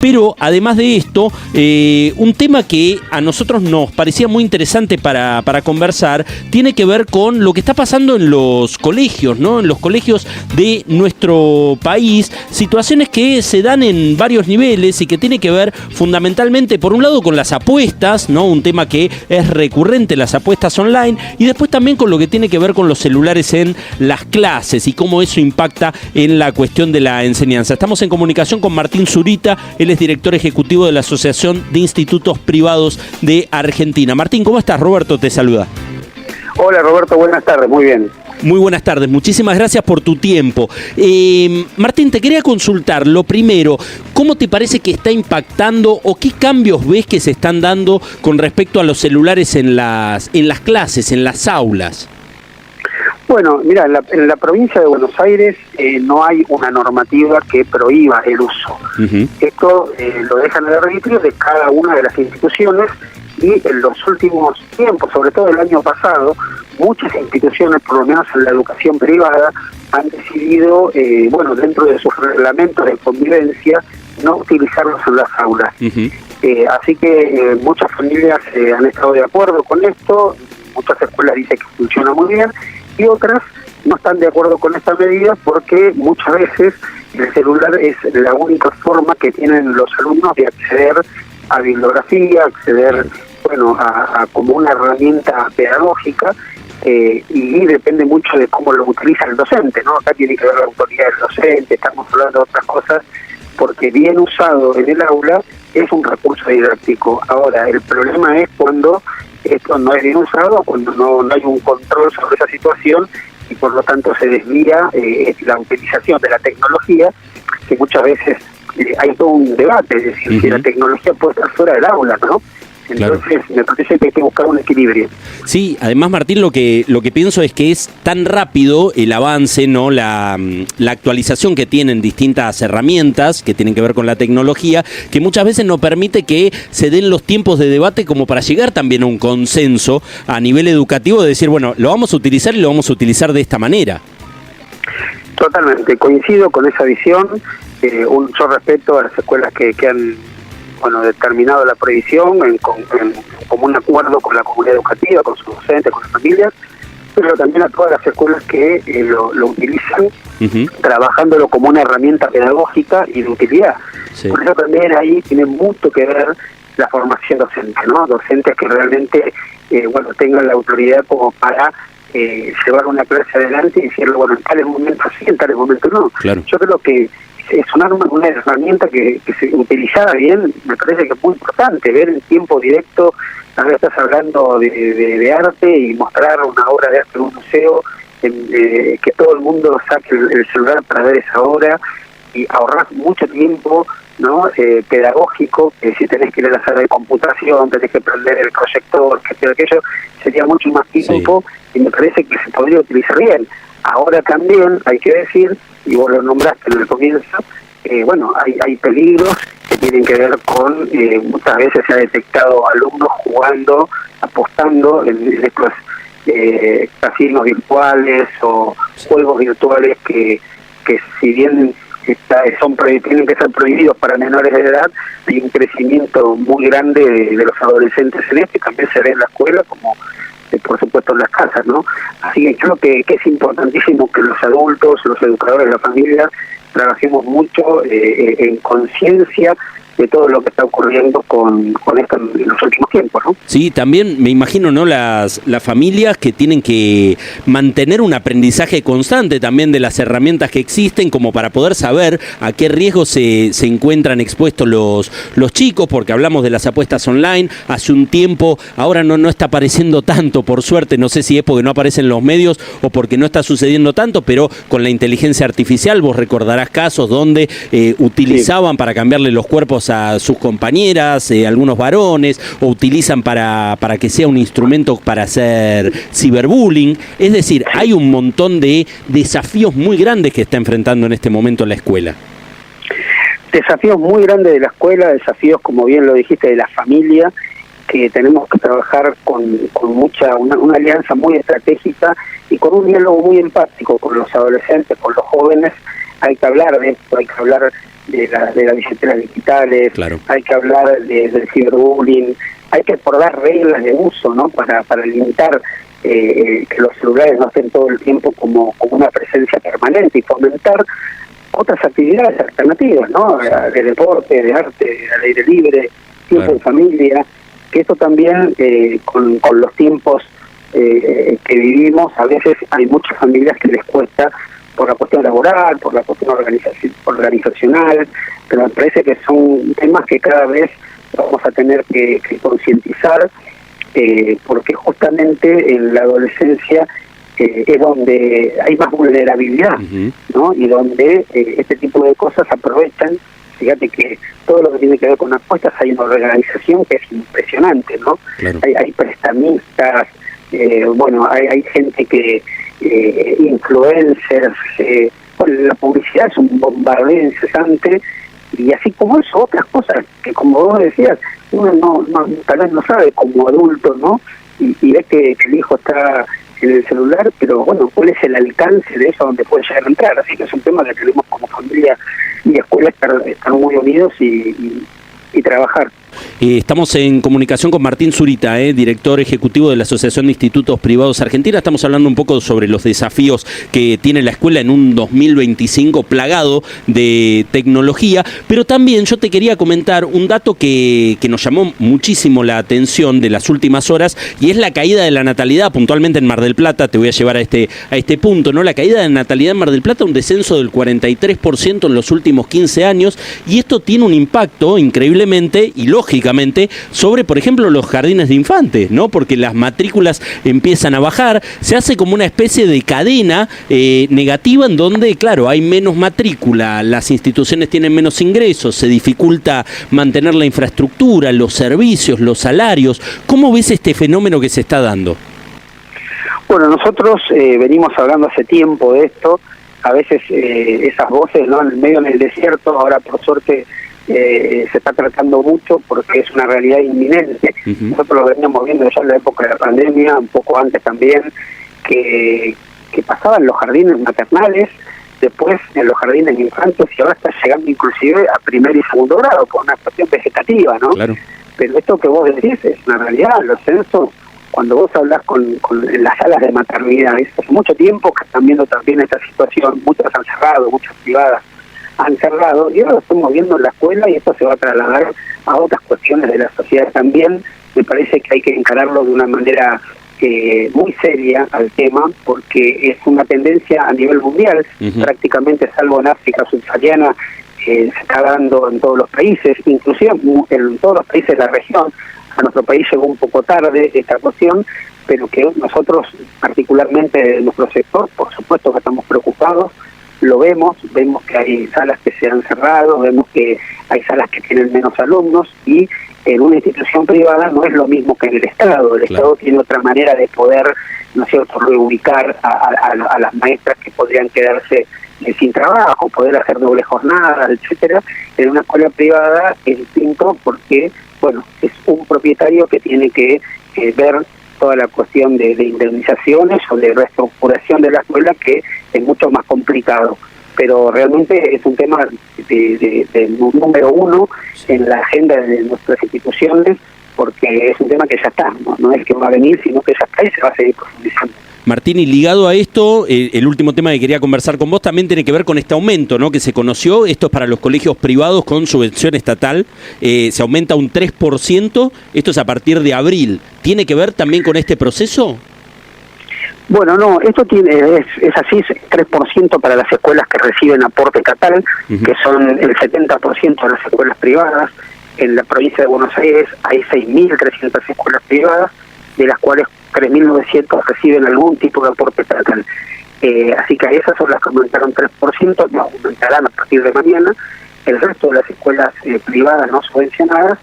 Pero además de esto, un tema que a nosotros nos parecía muy interesante para conversar, tiene que ver con lo que está pasando en los colegios, ¿no? En los colegios de nuestro país, situaciones que se dan en varios niveles y que tiene que ver fundamentalmente, por un lado, con las apuestas, ¿no? Un tema que es recurrente, las apuestas online, y después también con lo que tiene que ver con los celulares en las clases y cómo eso impacta en la cuestión de la enseñanza. Estamos en comunicación con Martín Zurita, él es director ejecutivo de la Asociación de Institutos Privados de Argentina. Martín, ¿cómo estás? Roberto te saluda. Hola Roberto, buenas tardes, muy bien. Muy buenas tardes, muchísimas gracias por tu tiempo. Martín, te quería consultar, lo primero, ¿cómo te parece que está impactando o qué cambios ves que se están dando con respecto a los celulares en las clases, en las aulas? Bueno, mira, en la provincia de Buenos Aires no hay una normativa que prohíba el uso. Esto lo dejan al arbitrio de cada una de las instituciones y en los últimos tiempos, sobre todo el año pasado, muchas instituciones, por lo menos en la educación privada, han decidido, dentro de sus reglamentos de convivencia, no utilizarlos en las aulas. Así que muchas familias han estado de acuerdo con esto, muchas escuelas dicen que funciona muy bien, y otras no están de acuerdo con esta medida porque muchas veces el celular es la única forma que tienen los alumnos de acceder a bibliografía, acceder a como una herramienta pedagógica, y depende mucho de cómo lo utiliza el docente, ¿no? Acá tiene que ver la autoridad del docente, estamos hablando de otras cosas, porque bien usado en el aula es un recurso didáctico. Ahora, el problema es cuando esto no es bien usado, cuando no hay un control sobre esa situación y por lo tanto se desvía la utilización de la tecnología, que muchas veces hay todo un debate, es decir, si la tecnología puede estar fuera del aula, ¿no? Entonces, claro, me parece que hay que buscar un equilibrio. Sí, además, Martín, lo que pienso es que es tan rápido el avance, ¿no? La actualización que tienen distintas herramientas que tienen que ver con la tecnología, que muchas veces no permite que se den los tiempos de debate como para llegar también a un consenso a nivel educativo de decir, bueno, lo vamos a utilizar y lo vamos a utilizar de esta manera. Totalmente, coincido con esa visión. Yo respeto a las escuelas que han determinado la prohibición en común acuerdo con la comunidad educativa, con sus docentes, con las familias, pero también a todas las escuelas que lo utilizan, trabajándolo como una herramienta pedagógica y de utilidad. Sí. Por eso también ahí tiene mucho que ver la formación docente, ¿no? Docentes que realmente tengan la autoridad como para llevar una clase adelante y decirlo, en tales momentos sí, en tales momentos no. Claro. Yo creo que es una herramienta que se utilizada bien, me parece que es muy importante, ver en tiempo directo, ahora estás hablando de arte y mostrar una obra de arte en un museo, que todo el mundo saque el celular para ver esa obra y ahorrar mucho tiempo, ¿no? Pedagógico, que si tenés que ir a la sala de computación, tenés que prender el proyector, que aquello, sería mucho más tiempo y me parece que se podría utilizar bien. Ahora también hay que decir, y vos lo nombraste en el comienzo, hay peligros que tienen que ver con, muchas veces se ha detectado alumnos jugando, apostando en estos casinos virtuales o juegos virtuales que si bien tienen que ser prohibidos para menores de edad, hay un crecimiento muy grande de los adolescentes en esto y también se ve en la escuela como por supuesto en las casas, ¿no? Así que creo que es importantísimo que los adultos, los educadores, la familia, trabajemos mucho en conciencia de todo lo que está ocurriendo con esto en los últimos tiempos, ¿no? Sí, también me imagino, ¿no? Las familias que tienen que mantener un aprendizaje constante también de las herramientas que existen como para poder saber a qué riesgos se encuentran expuestos los chicos, porque hablamos de las apuestas online hace un tiempo, ahora no está apareciendo tanto, por suerte, no sé si es porque no aparecen los medios o porque no está sucediendo tanto, pero con la inteligencia artificial vos recordarás casos donde utilizaban para cambiarle los cuerpos a sus compañeras, algunos varones, o utilizan para que sea un instrumento para hacer ciberbullying. Es decir, hay un montón de desafíos muy grandes que está enfrentando en este momento la escuela. Desafíos muy grandes de la escuela, desafíos, como bien lo dijiste, de la familia, que tenemos que trabajar con una alianza muy estratégica y con un diálogo muy empático con los adolescentes, con los jóvenes. Hay que hablar de esto, hay que hablar de las billeteras digitales, claro. hay que hablar del ciberbullying, hay que acordar reglas de uso, ¿no? Para limitar que los celulares no estén todo el tiempo como una presencia permanente y fomentar otras actividades alternativas, ¿no? De deporte, de arte, al aire libre, tiempo claro. en familia, que eso también con los tiempos que vivimos, a veces hay muchas familias que les cuesta por la cuestión laboral, por la cuestión organizacional, pero me parece que son temas que cada vez vamos a tener que concientizar, porque justamente en la adolescencia es donde hay más vulnerabilidad, ¿no? Y donde este tipo de cosas aprovechan. Fíjate que todo lo que tiene que ver con apuestas, hay una organización que es impresionante, ¿no? Claro. Hay prestamistas, bueno, hay gente que, influencers, bueno, la publicidad es un bombardeo incesante, y así como eso, otras cosas que, como vos decías, uno tal vez no sabe como adulto, ¿no? Y ves que el hijo está en el celular, pero bueno, ¿cuál es el alcance de eso donde puede llegar a entrar? Así que es un tema que tenemos como familia y escuela estar muy unidos y trabajar. Estamos en comunicación con Martín Zurita, director ejecutivo de la Asociación de Institutos Privados Argentina. Estamos hablando un poco sobre los desafíos que tiene la escuela en un 2025 plagado de tecnología, pero también yo te quería comentar un dato que nos llamó muchísimo la atención de las últimas horas, y es la caída de la natalidad, puntualmente en Mar del Plata. Te voy a llevar a este punto, ¿no? La caída de natalidad en Mar del Plata, un descenso del 43% en los últimos 15 años, y esto tiene un impacto increíblemente y lógicamente sobre, por ejemplo, los jardines de infantes, ¿no? Porque las matrículas empiezan a bajar, se hace como una especie de cadena negativa en donde, claro, hay menos matrícula, las instituciones tienen menos ingresos, se dificulta mantener la infraestructura, los servicios, los salarios. ¿Cómo ves este fenómeno que se está dando? Bueno, nosotros venimos hablando hace tiempo de esto, a veces esas voces, ¿no? En medio del desierto, ahora por suerte se está tratando mucho porque es una realidad inminente. Nosotros lo veníamos viendo ya en la época de la pandemia, un poco antes también, que pasaban los jardines maternales, después en los jardines infantes, y ahora está llegando inclusive a primer y segundo grado, por una cuestión vegetativa, ¿no? Claro. Pero esto que vos decís es una realidad. Los censos, cuando vos hablas en las salas de maternidad, hace mucho tiempo que están viendo también esta situación, muchas han cerrado, muchas privadas han cerrado, y ahora lo estamos viendo en la escuela, y esto se va a trasladar a otras cuestiones de la sociedad también. Me parece que hay que encararlo de una manera muy seria al tema, porque es una tendencia a nivel mundial, prácticamente, salvo en África subsahariana, se está dando en todos los países, inclusive en todos los países de la región. A nuestro país llegó un poco tarde esta cuestión, pero que nosotros, particularmente en nuestro sector, por supuesto que estamos preocupados. Lo vemos que hay salas que se han cerrado, vemos que hay salas que tienen menos alumnos, y en una institución privada no es lo mismo que en el Estado. El Estado tiene otra manera de poder, ¿no es cierto?, reubicar a las maestras que podrían quedarse sin trabajo, poder hacer doble jornada, etcétera. En una escuela privada es distinto porque, bueno, es un propietario que tiene que ver toda la cuestión de indemnizaciones o de reestructuración de la escuela, que es mucho más complicado. Pero realmente es un tema de número uno en la agenda de nuestras instituciones, porque es un tema que ya está, no es que va a venir, sino que ya está y se va a seguir profundizando. Martín, y ligado a esto, el último tema que quería conversar con vos también tiene que ver con este aumento, ¿no?, que se conoció. Esto es para los colegios privados con subvención estatal, se aumenta un 3%, esto es a partir de abril. ¿Tiene que ver también con este proceso? Bueno, no, esto es así, es 3% para las escuelas que reciben aporte estatal, que son el 70% de las escuelas privadas. En la provincia de Buenos Aires hay 6.300 escuelas privadas, de las cuales 3.900 reciben algún tipo de aporte estatal. Así que esas son las que aumentaron 3%, no aumentarán a partir de mañana. El resto de las escuelas privadas no subvencionadas,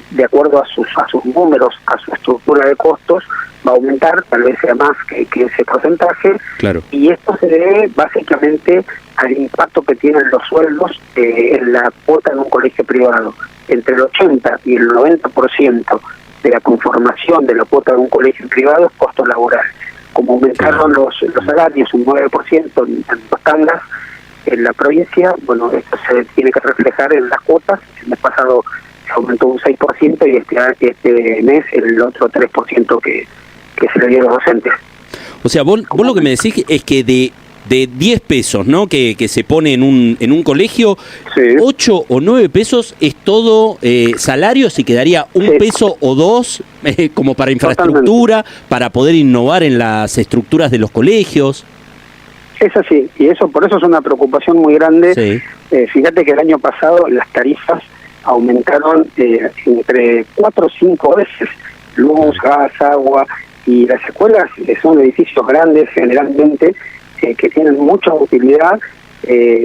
de acuerdo a sus números, a su estructura de costos, va a aumentar, tal vez sea más que ese porcentaje. Claro. Y esto se debe básicamente al impacto que tienen los sueldos en la cuota de un colegio privado. Entre el 80 y el 90% de la conformación de la cuota de un colegio privado es costo laboral. Como aumentaron los salarios un 9% en dos tandas, en la provincia, bueno, esto se tiene que reflejar en las cuotas. El mes pasado se aumentó un 6% y este mes el otro 3% que se le dio a los docentes. O sea, vos lo que me decís es que de 10 pesos, ¿no?, que se pone en un colegio, sí, 8 o 9 pesos es todo salarios, y quedaría un peso o dos como para infraestructura, para poder innovar en las estructuras de los colegios. Es así, y por eso es una preocupación muy grande. Sí. Fíjate que el año pasado las tarifas aumentaron entre 4 o 5 veces, luz, gas, agua, y las escuelas son edificios grandes generalmente, que tienen mucha utilidad,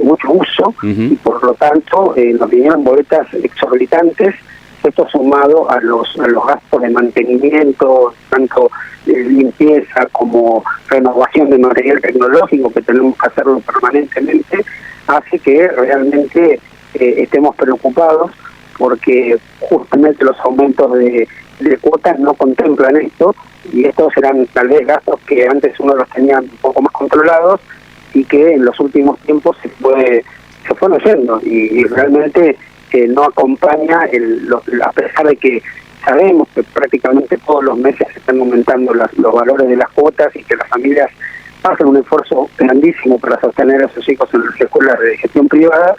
mucho uso, y por lo tanto nos vinieron boletas exorbitantes. Esto sumado a los gastos de mantenimiento, tanto limpieza como renovación de material tecnológico, que tenemos que hacerlo permanentemente, hace que realmente estemos preocupados, porque justamente los aumentos de cuotas no contemplan esto, y estos eran tal vez gastos que antes uno los tenía un poco más controlados y que en los últimos tiempos se fueron haciendo, y realmente no acompaña, a pesar de que sabemos que prácticamente todos los meses se están aumentando los valores de las cuotas y que las familias hacen un esfuerzo grandísimo para sostener a sus hijos en las escuelas de gestión privada.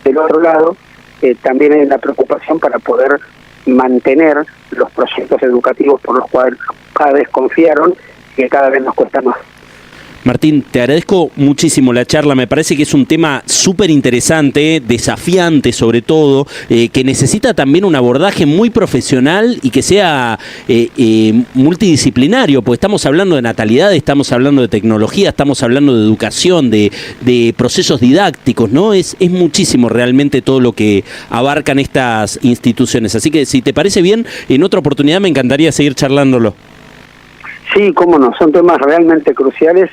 Del otro lado, también hay la preocupación para poder mantener los proyectos educativos por los cuales cada vez confiaron, y que cada vez nos cuesta más. Martín, te agradezco muchísimo la charla. Me parece que es un tema súper interesante, desafiante sobre todo, que necesita también un abordaje muy profesional y que sea multidisciplinario, porque estamos hablando de natalidad, estamos hablando de tecnología, estamos hablando de educación, de procesos didácticos, ¿no? Es muchísimo realmente todo lo que abarcan estas instituciones. Así que, si te parece bien, en otra oportunidad me encantaría seguir charlándolo. Sí, cómo no, son temas realmente cruciales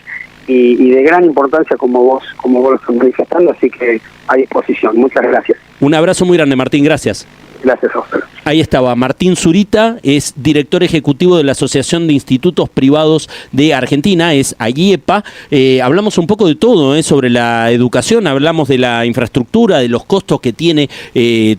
y de gran importancia, como vos lo estás manifestando, así que a disposición. Muchas gracias. Un abrazo muy grande, Martín, gracias. Gracias a usted. Ahí estaba Martín Zurita, es director ejecutivo de la Asociación de Institutos Privados de Argentina, es AIEPA. Hablamos un poco de todo, sobre la educación, hablamos de la infraestructura, de los costos que tiene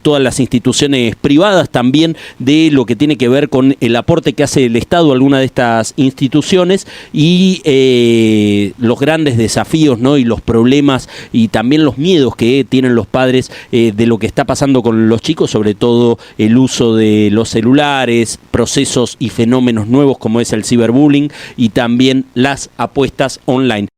todas las instituciones privadas, también de lo que tiene que ver con el aporte que hace el Estado a alguna de estas instituciones, y los grandes desafíos, ¿no?, y los problemas y también los miedos que tienen los padres de lo que está pasando con los chicos, sobre todo el uso de los celulares, procesos y fenómenos nuevos como es el ciberbullying, y también las apuestas online.